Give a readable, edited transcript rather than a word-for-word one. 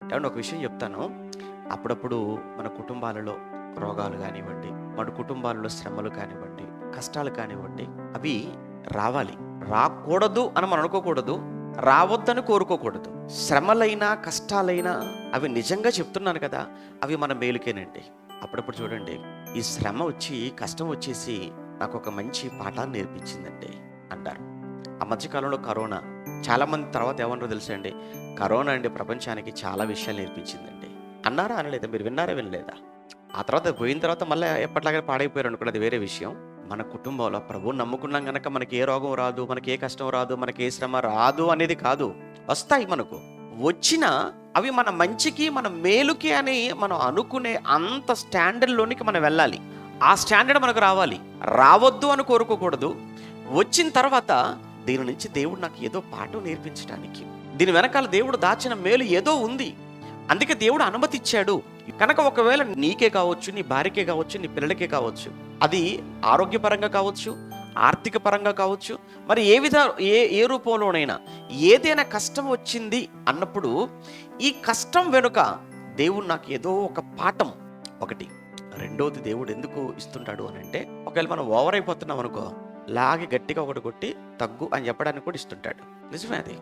ఏమంటే ఒక విషయం చెప్తాను. అప్పుడప్పుడు మన కుటుంబాలలో రోగాలు కానివ్వండి, మన కుటుంబాలలో శ్రమలు కానివ్వండి, కష్టాలు కానివ్వండి, అవి రావాలి. రాకూడదు అని మనం అనుకోకూడదు. రావద్దని కోరుకోకూడదు. శ్రమలైనా, కష్టాలైనా అవి నిజంగా చెప్తున్నాను కదా! అవి మన మేలుకేనండి. అప్పుడప్పుడు చూడండి, ఈ శ్రమ వచ్చి, కష్టం వచ్చేసి నాకొక మంచి పాఠాన్ని నేర్పించిందండి అంటారు. ఆ మధ్యకాలంలో కరోనా చాలామంది తర్వాత ఏమన్నారో తెలుసా అండి? కరోనా అండి ప్రపంచానికి చాలా విషయాలు నేర్పించిందండి అన్నారా? అనలేదా? మీరు విన్నారా? వినలేదా? ఆ తర్వాత పోయిన తర్వాత మళ్ళీ ఎప్పటిలాగా పాడైపోయారు అనుకోండి, అది వేరే విషయం. మన కుటుంబంలో ప్రభువుని నమ్ముకున్నాం గనక మనకి ఏ రోగం రాదు, మనకి ఏ కష్టం రాదు, మనకి ఏ శ్రమ రాదు అనేది కాదు. వస్తాయి మనకు. వచ్చినా అవి మన మంచికి, మన మేలుకి అని మనం అనుకునే అంత స్టాండర్డ్‌లోనికి మనం వెళ్ళాలి. ఆ స్టాండర్డ్ మనకు రావాలి. రావద్దు అని కోరుకోకూడదు. వచ్చిన తర్వాత దీని నుంచి దేవుడు నాకు ఏదో పాఠం నేర్పించడానికి, దీని వెనకాల దేవుడు దాచిన మేలు ఏదో ఉంది. అందుకే దేవుడు అనుమతి ఇచ్చాడు. కనుక ఒకవేళ నీకే కావచ్చు, నీ భార్యకే కావచ్చు, నీ పిల్లలకే కావచ్చు, అది ఆరోగ్యపరంగా కావచ్చు, ఆర్థిక పరంగా కావచ్చు, మరి ఏ రూపంలోనైనా ఏదైనా కష్టం వచ్చింది అన్నప్పుడు, ఈ కష్టం వెనుక దేవుడు నాకు ఏదో ఒక పాఠం ఒకటి. రెండోది దేవుడు ఎందుకు ఇస్తుంటాడు అని అంటే, ఒకవేళ మనం ఓవర్ అయిపోతున్నాం అనుకో, లాగి గట్టిగా ఒకటి కొట్టి తగ్గు అని చెప్పడానికి కూడా ఇస్తుంటాడు. నిజమే అది.